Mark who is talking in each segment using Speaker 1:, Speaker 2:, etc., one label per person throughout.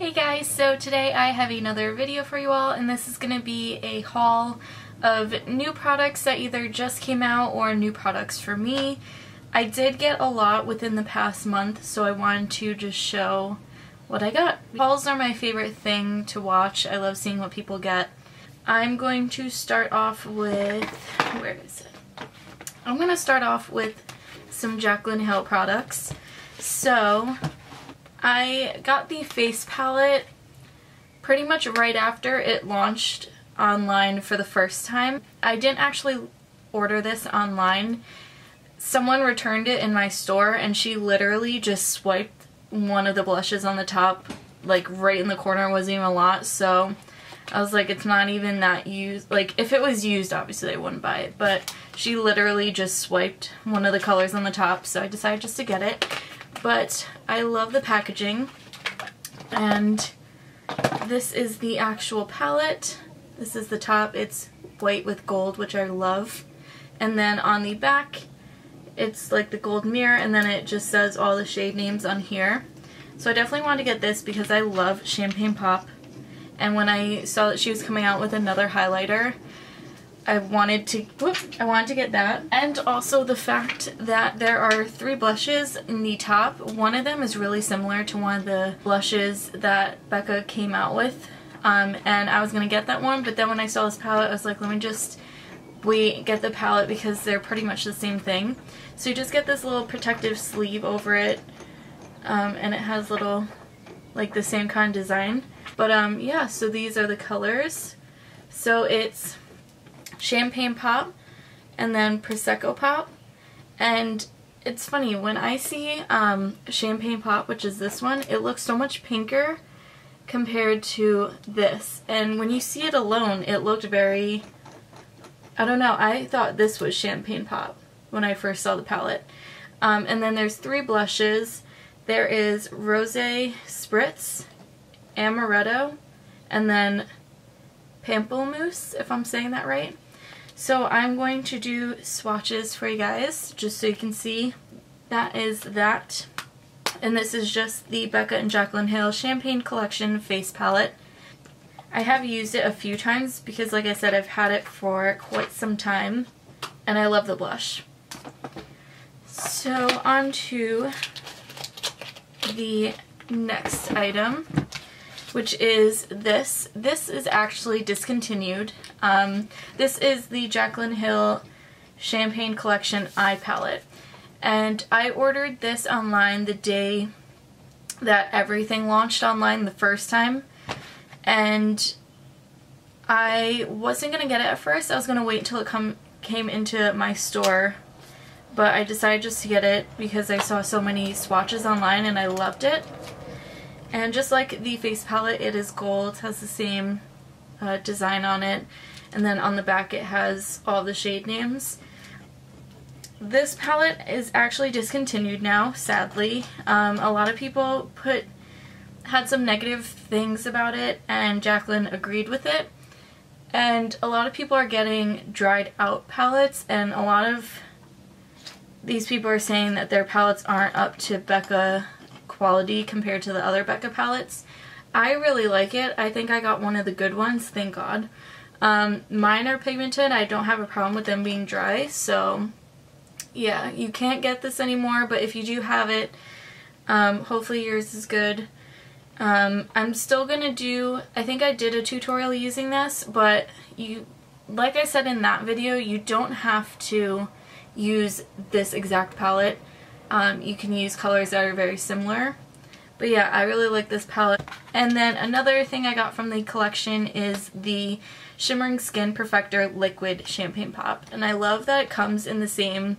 Speaker 1: Hey guys, so today I have another video for you all, and this is going to be a haul of new products that either just came out or new products for me. I did get a lot within the past month, so I wanted to just show what I got. Hauls are my favorite thing to watch. I love seeing what people get. I'm going to start off with, where is it? I'm going to start off with some Jaclyn Hill products. So I got the face palette pretty much right after it launched online for the first time. I didn't actually order this online. Someone returned it in my store and she literally just swiped one of the blushes on the top, like right in the corner. It wasn't even a lot, so I was like, it's not even that used. Like, if it was used, obviously I wouldn't buy it, but she literally just swiped one of the colors on the top, so I decided just to get it. But I love the packaging, and this is the actual palette. This is the top. It's white with gold, which I love. And then on the back, it's like the gold mirror, and then it just says all the shade names on here. So I definitely wanted to get this because I love Champagne Pop. And when I saw that she was coming out with another highlighter, I wanted to get that. And also the fact that there are 3 blushes in the top. One of them is really similar to one of the blushes that Becca came out with. And I was going to get that one, but then when I saw this palette, I was like, let me just get the palette because they're pretty much the same thing. So you just get this little protective sleeve over it, and it has little, like the same kind of design. But yeah, so these are the colors. So it's Champagne Pop and then Prosecco Pop. And it's funny, when I see Champagne Pop, which is this one, it looks so much pinker compared to this. And when you see it alone, it looked very, I don't know, I thought this was Champagne Pop when I first saw the palette. And then there's 3 blushes. There is Rosé Spritz, Amaretto, and then Pamplemousse, if I'm saying that right. So I'm going to do swatches for you guys, just so you can see. That is that. And this is just the Becca and Jaclyn Hill Champagne Collection Face Palette. I have used it a few times because, like I said, I've had it for quite some time, and I love the blush. So on to the next item, which is this. This is actually discontinued. This is the Jaclyn Hill Champagne Collection Eye Palette. And I ordered this online the day that everything launched online the first time. And I wasn't going to get it at first. I was going to wait until it came into my store. But I decided just to get it because I saw so many swatches online and I loved it. And just like the face palette, it is gold, has the same design on it, and then on the back it has all the shade names. This palette is actually discontinued now, sadly. A lot of people had some negative things about it, and Jaclyn agreed with it. And a lot of people are getting dried out palettes, and a lot of these people are saying that their palettes aren't up to Becca quality compared to the other Becca palettes. I really like it. I think I got one of the good ones, thank God. Mine are pigmented. I don't have a problem with them being dry, so yeah, you can't get this anymore, but if you do have it, hopefully yours is good. I'm still gonna do, I think I did a tutorial using this, but like I said in that video, you don't have to use this exact palette. You can use colors that are very similar. But yeah, I really like this palette. And then another thing I got from the collection is the Shimmering Skin Perfector Liquid Champagne Pop. And I love that it comes in the same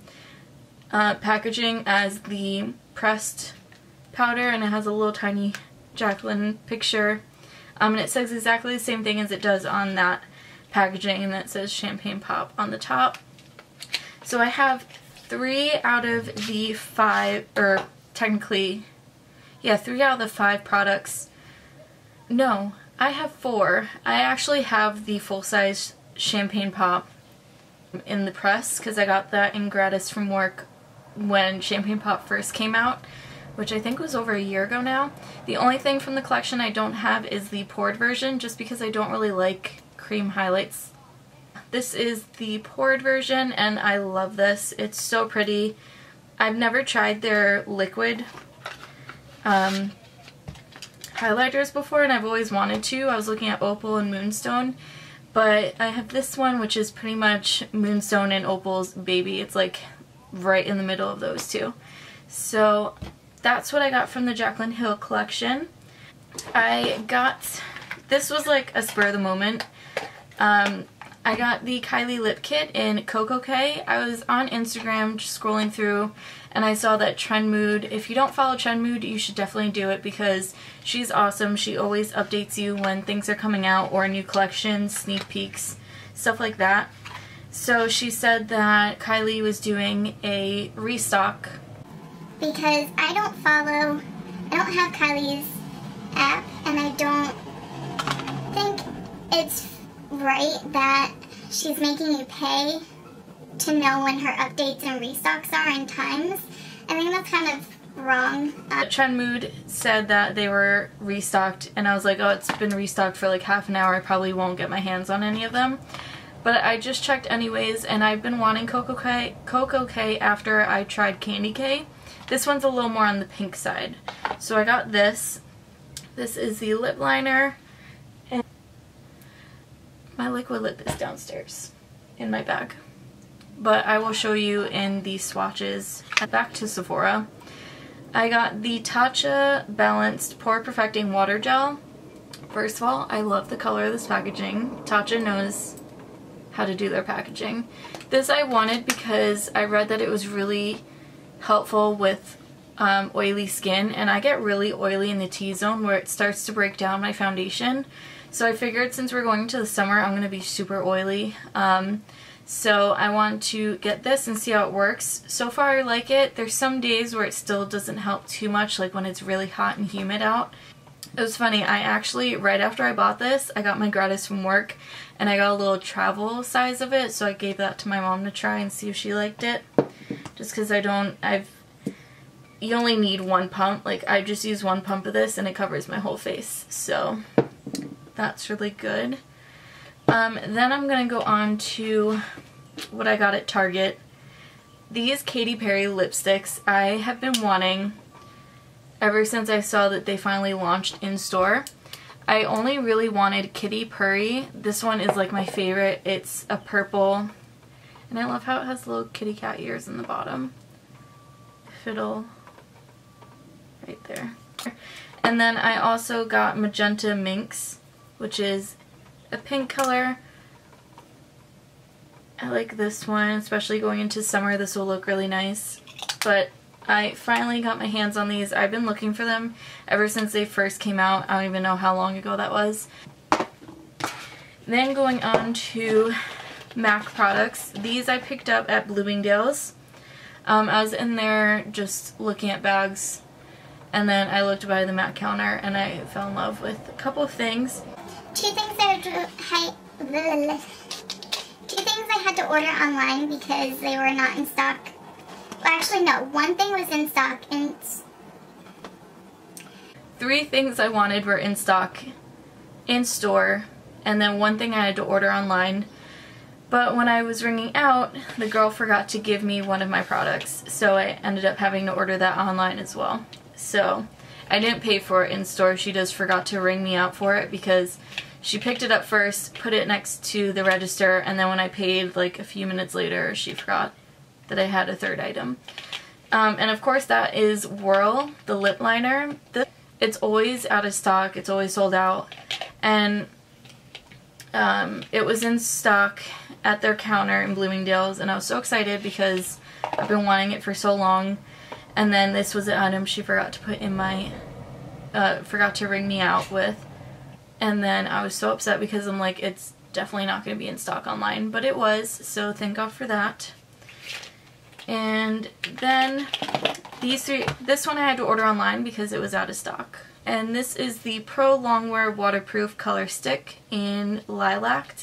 Speaker 1: packaging as the pressed powder, and it has a little tiny Jaclyn picture. And it says exactly the same thing as it does on that packaging, and that says Champagne Pop on the top. So I have 3 out of the 5, or technically, yeah, 3 out of the 5 products. No, I have 4. I actually have the full-size Champagne Pop in the press because I got that in gratis from work when Champagne Pop first came out. which I think was over a year ago now. The only thing from the collection I don't have is the poured version, just because I don't really like cream highlights. This is the poured version, and I love this. It's so pretty. I've never tried their liquid highlighters before, and I've always wanted to. I was looking at Opal and Moonstone, but I have this one, which is pretty much Moonstone and Opal's baby. It's like right in the middle of those two. So that's what I got from the Jaclyn Hill collection. This was like a spur of the moment. I got the Kylie lip kit in Coco K. I was on Instagram just scrolling through, and I saw that Trend Mood. If you don't follow Trend Mood, you should definitely do it because she's awesome. She always updates you when things are coming out or new collections, sneak peeks, stuff like that. So she said that Kylie was doing a restock.
Speaker 2: Because I don't have Kylie's app, and I don't think it's right that she's making you pay to know when her updates and restocks are in times. I think that's kind of wrong.
Speaker 1: Trend Mood said that they were restocked, and I was like, oh, it's been restocked for like half an hour. I probably won't get my hands on any of them. But I just checked anyways, and I've been wanting Coco K after I tried Candy K. This one's a little more on the pink side. So I got this. This is the lip liner. And my liquid lip is downstairs in my bag. But I will show you in the swatches. Back to Sephora. I got the Tatcha Balanced Pore Perfecting Water Gel. First of all, I love the color of this packaging. Tatcha knows how to do their packaging. This I wanted because I read that it was really helpful with oily skin, and I get really oily in the T-zone where it starts to break down my foundation. So I figured since we're going into the summer, I'm going to be super oily. So I want to get this and see how it works. So far I like it. There's some days where it still doesn't help too much, like when it's really hot and humid out. It was funny, I actually, right after I bought this, I got my gratis from work, and I got a little travel size of it, so I gave that to my mom to try and see if she liked it. Just because you only need one pump. Like, I just use one pump of this and it covers my whole face. So, that's really good. Then I'm going to go on to what I got at Target. These Katy Perry lipsticks I have been wanting ever since I saw that they finally launched in store. I only really wanted Kitty Purry. This one is like my favorite. It's a purple, and I love how it has little kitty cat ears in the bottom. Fiddle right there. And then I also got Magenta Minx, which is a pink color. I like this one, especially going into summer. This will look really nice. But I finally got my hands on these. I've been looking for them ever since they first came out. I don't even know how long ago that was. Then going on to MAC products. These I picked up at Bloomingdale's. I was in there just looking at bags, and then I looked by the MAC counter and I fell in love with a couple of things.
Speaker 2: Two things I had to order online because they were not in stock. Well, actually, no. One thing was in stock.
Speaker 1: Three things I wanted were in stock in store, and then one thing I had to order online. But when I was ringing out, the girl forgot to give me one of my products, so I ended up having to order that online as well. So I didn't pay for it in store. She just forgot to ring me out for it because she picked it up first, put it next to the register, and then when I paid like a few minutes later, she forgot that I had a third item. And of course that is Whirl, the lip liner. It's always out of stock, it's always sold out, and it was in stock at their counter in Bloomingdale's, and I was so excited because I've been wanting it for so long. And then this was an item she forgot to put in my, forgot to ring me out with. And then I was so upset because I'm like, it's definitely not going to be in stock online, but it was, so thank God for that. And then these three, this one I had to order online because it was out of stock. And this is the Pro Longwear Waterproof Color Stick in Lilac.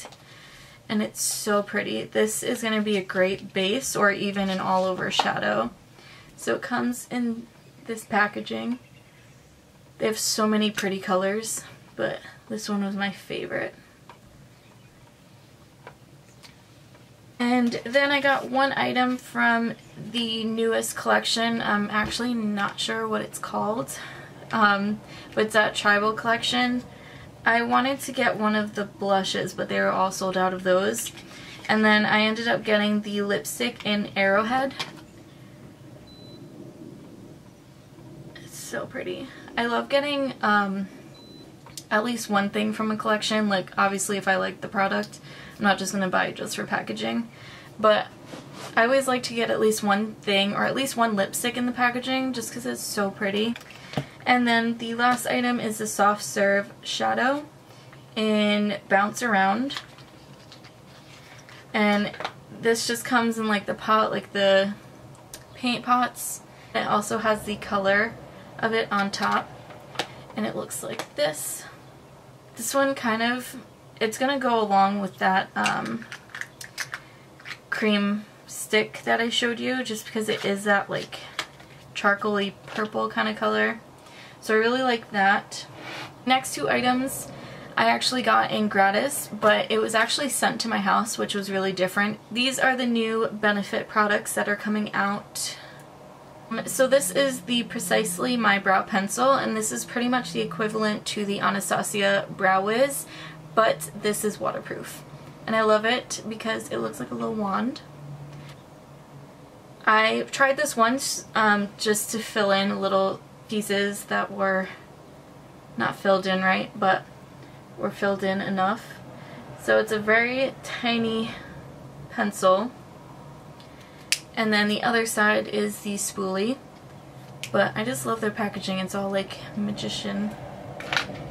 Speaker 1: And it's so pretty. This is going to be a great base or even an all over shadow. So it comes in this packaging. They have so many pretty colors, but this one was my favorite. And then I got one item from the newest collection. I'm actually not sure what it's called, but it's that Tribal collection. I wanted to get one of the blushes, but they were all sold out of those. And then I ended up getting the lipstick in Arrowhead. It's so pretty. I love getting at least one thing from a collection. Like, obviously if I like the product, I'm not just gonna buy it just for packaging, but I always like to get at least one thing or at least one lipstick in the packaging just because it's so pretty. And then the last item is the Soft Serve Shadow in Bounce Around, and this just comes in like the pot, like the paint pots. It also has the color of it on top, and it looks like this. This one kind of, it's gonna go along with that cream stick that I showed you, just because it is that like charcoaly purple kind of color. So I really like that. Next two items I actually got in gratis, but it was actually sent to my house, which was really different. These are the new Benefit products that are coming out. So this is the Precisely My Brow Pencil, and this is pretty much the equivalent to the Anastasia Brow Wiz, but this is waterproof. And I love it because it looks like a little wand. I tried this once just to fill in little pieces that were not filled in right, but were filled in enough. So it's a very tiny pencil. And then the other side is the spoolie. But I just love their packaging. It's all like magician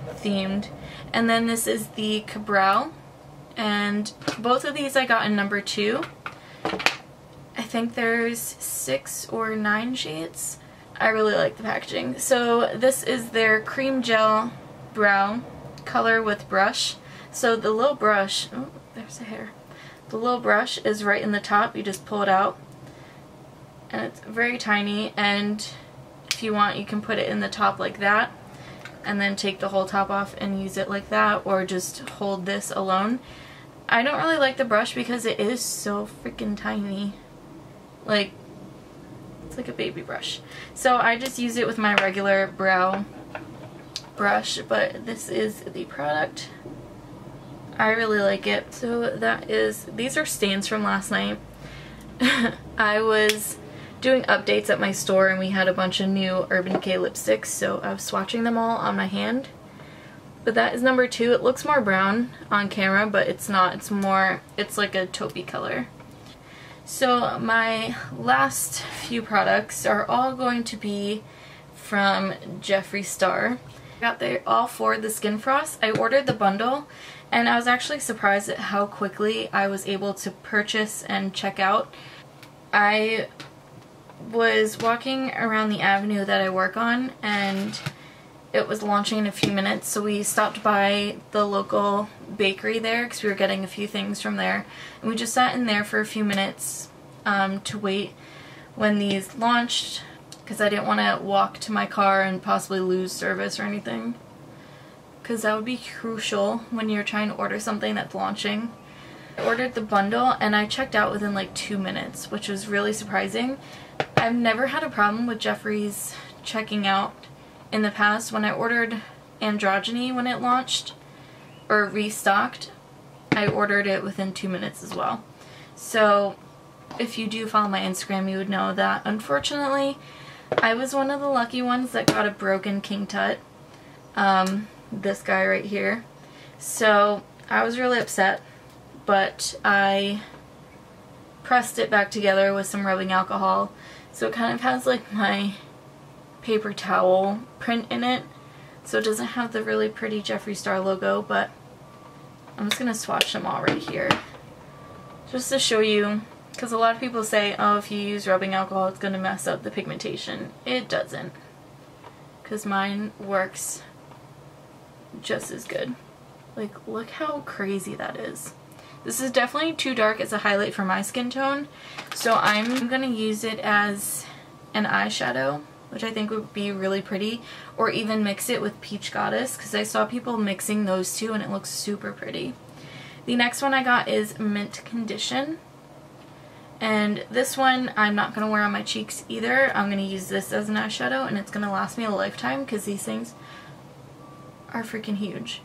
Speaker 1: themed. And then this is the Ka-Brow. And both of these I got in number 2. I think there's 6 or 9 shades. I really like the packaging. So this is their cream gel brow color with brush. So the little brush, oh, there's a hair. The little brush is right in the top. You just pull it out. And it's very tiny, and if you want you can put it in the top like that and then take the whole top off and use it like that, or just hold this alone. I don't really like the brush because it is so freaking tiny. Like, it's like a baby brush. So I just use it with my regular brow brush, but this is the product. I really like it. So that is, these are stains from last night. I was doing updates at my store and we had a bunch of new Urban Decay lipsticks, so I was swatching them all on my hand. But that is number 2. It looks more brown on camera, but it's not. It's more, it's like a taupey color. So my last few products are all going to be from Jeffree Star. I got all 4 of the Skin Frost. I ordered the bundle, and I was actually surprised at how quickly I was able to purchase and check out. I was walking around the avenue that I work on, and it was launching in a few minutes, so we stopped by the local bakery there because we were getting a few things from there, and we just sat in there for a few minutes to wait when these launched, because I didn't want to walk to my car and possibly lose service or anything, because that would be crucial when you're trying to order something that's launching. I ordered the bundle and I checked out within like 2 minutes, which was really surprising. I've never had a problem with Jeffree's checking out in the past. When I ordered Androgyny when it launched or restocked, I ordered it within 2 minutes as well. So if you do follow my Instagram, you would know that unfortunately I was one of the lucky ones that got a broken King Tut. This guy right here. So I was really upset, but I pressed it back together with some rubbing alcohol, so it kind of has like my paper towel print in it, so it doesn't have the really pretty Jeffree Star logo. But I'm just gonna swatch them all right here just to show you, because a lot of people say, oh, if you use rubbing alcohol it's gonna mess up the pigmentation. It doesn't, because mine works just as good. Like, look how crazy that is. This is definitely too dark as a highlight for my skin tone, so I'm gonna use it as an eyeshadow, which I think would be really pretty, or even mix it with Peach Goddess, because I saw people mixing those two and it looks super pretty. The next one I got is Mint Condition, and this one I'm not going to wear on my cheeks either. I'm going to use this as an eyeshadow, and it's going to last me a lifetime because these things are freaking huge.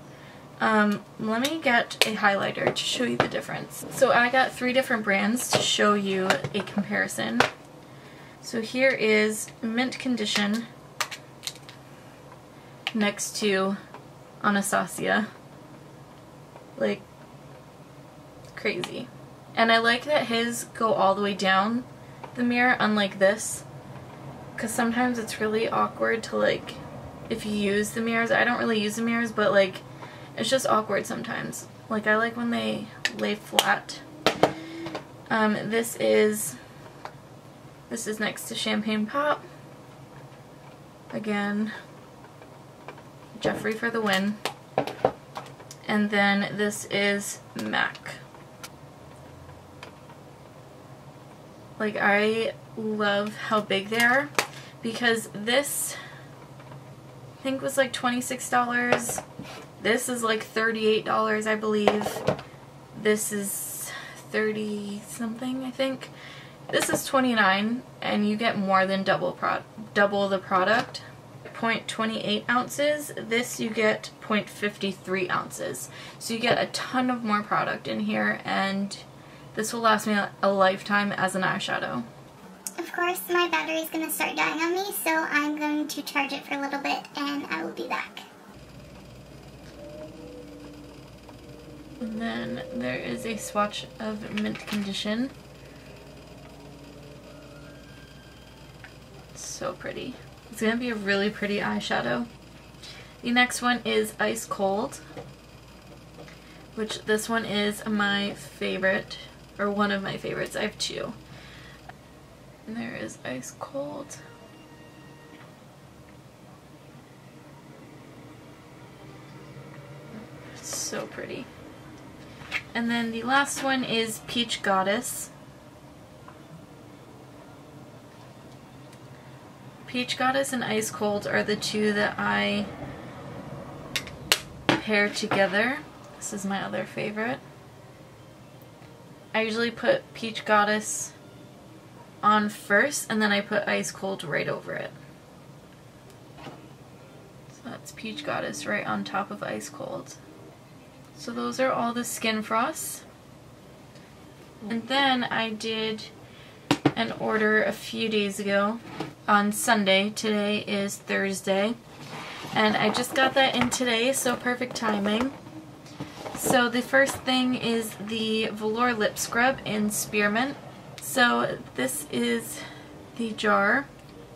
Speaker 1: Let me get a highlighter to show you the difference. So I got 3 different brands to show you a comparison. So here is Mint Condition next to Anastasia. Like, crazy. And I like that his go all the way down the mirror, unlike this, because sometimes it's really awkward to, like, if you use the mirrors. I don't really use the mirrors, but like, it's just awkward sometimes. Like, I like when they lay flat. This is next to Champagne Pop. Again, Jeffree for the win. And then this is MAC. Like, I love how big they are, because this I think was like $26. This is like $38, I believe. This is 30 something, I think. This is $29, and you get more than double the product. 0.28 ounces. This you get 0.53 ounces. So you get a ton of more product in here, and this will last me a lifetime as an eyeshadow.
Speaker 2: Of course, my battery is going to start dying on me, so I'm going to charge it for a little bit, and I will be back.
Speaker 1: And then there is a swatch of Mint Condition. So pretty. It's going to be a really pretty eyeshadow. The next one is Ice Cold, which this one is my favorite, or one of my favorites. I have 2. And there is Ice Cold. So pretty. And then the last one is Peach Goddess. Peach Goddess and Ice Cold are the 2 that I pair together. This is my other favorite. I usually put Peach Goddess on first, and then I put Ice Cold right over it. So that's Peach Goddess right on top of Ice Cold. So those are all the Skin Frosts. And then I did an order a few days ago on Sunday. Today is Thursday. And I just got that in today, so perfect timing. So the first thing is the Velour Lip Scrub in Spearmint. So this is the jar.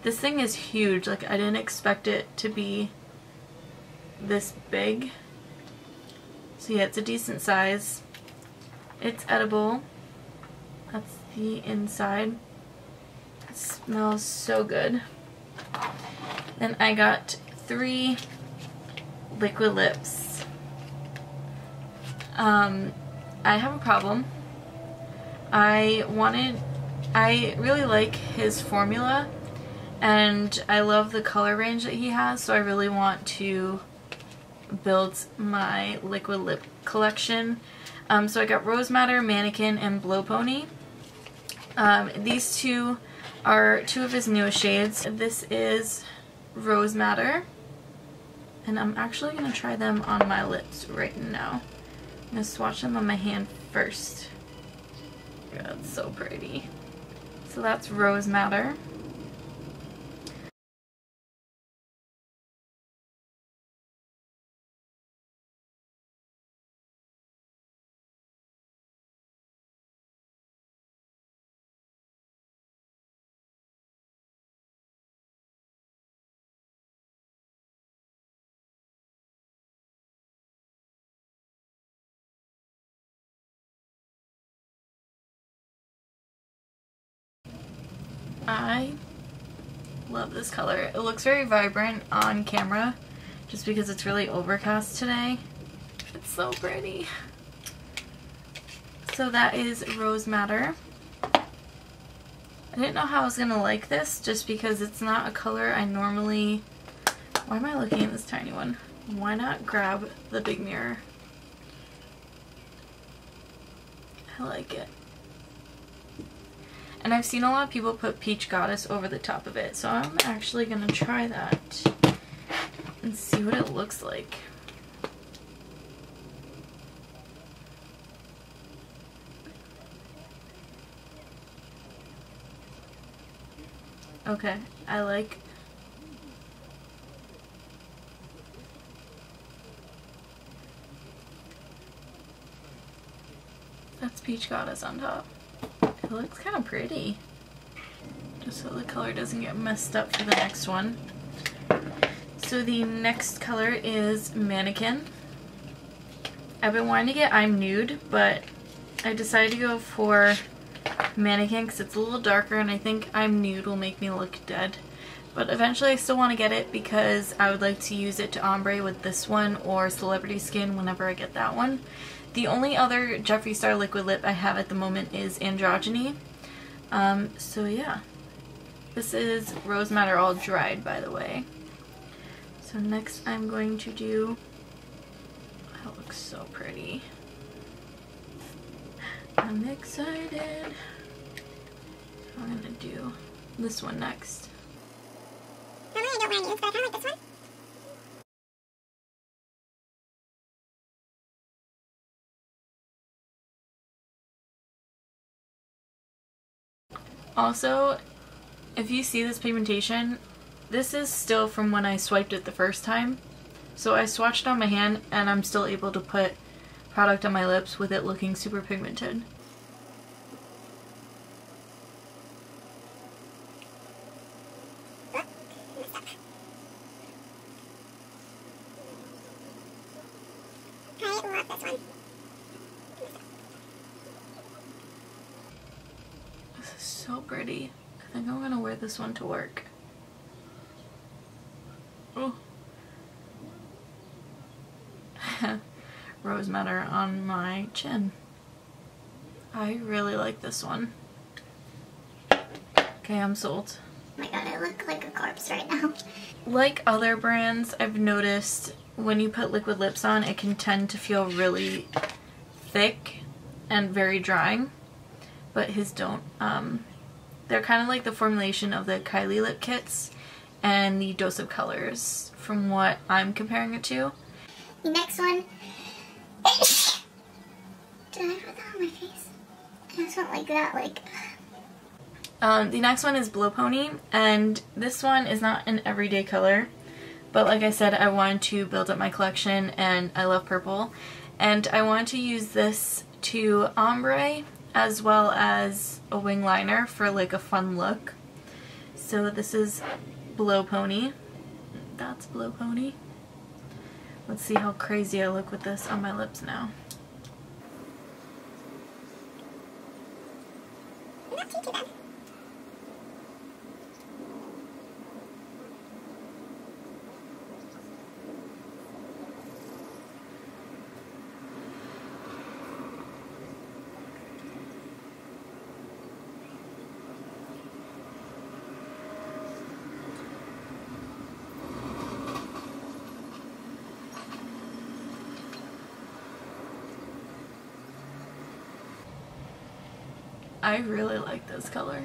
Speaker 1: This thing is huge. Like, I didn't expect it to be this big. So yeah, it's a decent size. It's edible. That's the inside. It smells so good. Then I got 3 liquid lips. I have a problem. I really like his formula, and I love the color range that he has, so I really want to build my liquid lip collection. So I got Rose Madder, Mannequin, and Blow Pony. These 2 are 2 of his newest shades. This is Rose Madder, and I'm actually going to try them on my lips right now. I'm going to swatch them on my hand first. God, it's so pretty. So that's Rose Madder. I love this color. It looks very vibrant on camera just because it's really overcast today. It's so pretty. So that is Rose Madder. I didn't know how I was gonna like this just because it's not a color I normally... Why am I looking at this tiny one? Why not grab the big mirror? I like it. And I've seen a lot of people put Peach Goddess over the top of it, so I'm actually gonna try that and see what it looks like. Okay, I like... That's Peach Goddess on top. It looks kind of pretty. Just so the color doesn't get messed up for the next one. So the next color is Mannequin. I've been wanting to get I'm Nude, but I decided to go for Mannequin because it's a little darker and I think I'm Nude will make me look dead. But eventually I still want to get it because I would like to use it to ombre with this one or Celebrity Skin whenever I get that one. The only other Jeffree Star liquid lip I have at the moment is Androgyny. So yeah. This is Rose Madder All Dried, by the way. So next I'm going to do... That looks so pretty. I'm excited. I'm gonna do this one next.
Speaker 2: Normally I don't wear nudes, but I kind of like this one.
Speaker 1: Also, if you see this pigmentation, this is still from when I swiped it the first time. So I swatched on my hand and I'm still able to put product on my lips with it looking super pigmented.
Speaker 2: I love this one.
Speaker 1: This is so pretty. I think I'm gonna wear this one to work. Oh. Rose Madder on my chin. I really like this one. Okay, I'm sold.
Speaker 2: Oh my god, I look like a corpse right now.
Speaker 1: Like other brands, I've noticed when you put liquid lips on, it can tend to feel really thick and very drying, but his don't. They're kind of like the formulation of the Kylie lip kits and the Dose of Colors from what I'm comparing it to.
Speaker 2: The next one... Did I put that on my face? I just went like that, like...
Speaker 1: The next one is Blow Pony, and this one is not an everyday color, but like I said, I wanted to build up my collection and I love purple, and I wanted to use this to ombre as well as a wing liner for like a fun look. So this is Blow Pony. That's Blow Pony. Let's see how crazy I look with this on my lips now.
Speaker 2: Not too bad.
Speaker 1: I really like this color.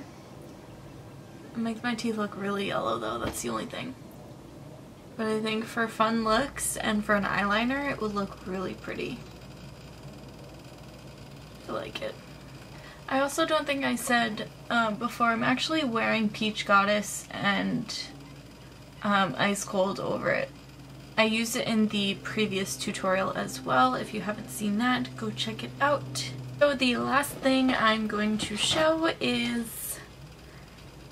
Speaker 1: It makes my teeth look really yellow though, that's the only thing. But I think for fun looks and for an eyeliner, it would look really pretty. I like it. I also don't think I said before, I'm actually wearing Peach Goddess and Ice Cold over it. I used it in the previous tutorial as well. If you haven't seen that, go check it out. So the last thing I'm going to show is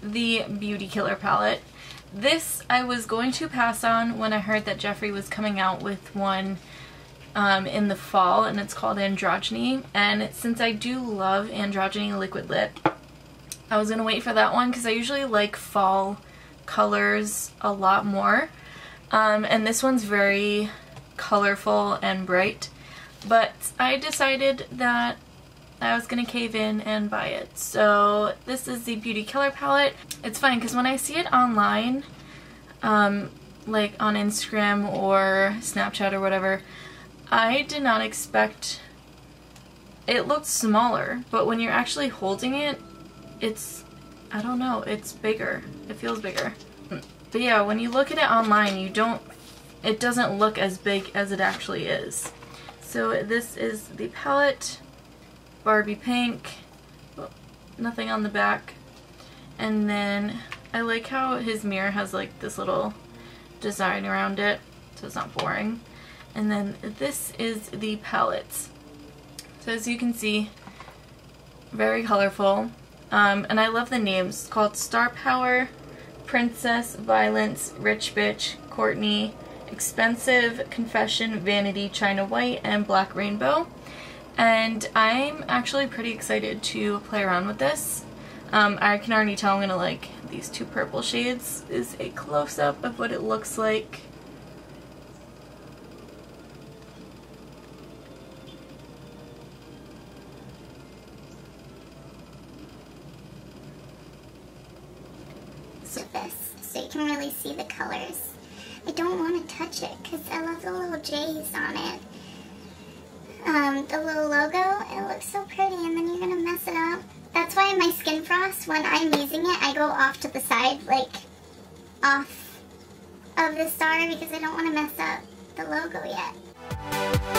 Speaker 1: the Beauty Killer palette. This I was going to pass on when I heard that Jeffree was coming out with one in the fall, and it's called Androgyny. And since I do love Androgyny liquid lip, I was going to wait for that one because I usually like fall colors a lot more. And this one's very colorful and bright. But I decided that I was gonna cave in and buy it. So this is the Beauty Killer palette. It's fine because when I see it online, like on Instagram or Snapchat or whatever, I did not expect, it looked smaller, but when you're actually holding it, it's, I don't know, it's bigger. It feels bigger. But yeah, when you look at it online, it doesn't look as big as it actually is. So this is the palette, Barbie pink, nothing on the back. And then I like how his mirror has like this little design around it, so it's not boring. And then this is the palette. So as you can see, very colorful. And I love the names. It's called Star Power, Princess, Violence, Rich Bitch, Courtney, Expensive, Confession, Vanity, China White, and Black Rainbow. And I'm actually pretty excited to play around with this. I can already tell I'm gonna like these two purple shades. Is a close-up of what it looks like.
Speaker 2: This, so you can really see the colors. I don't want to touch it because I love the little J's on it. The little logo, it looks so pretty, and then you're gonna mess it up. That's why my Skin Frost, when I'm using it, I go off to the side, like off of the star, because I don't want to mess up the logo yet.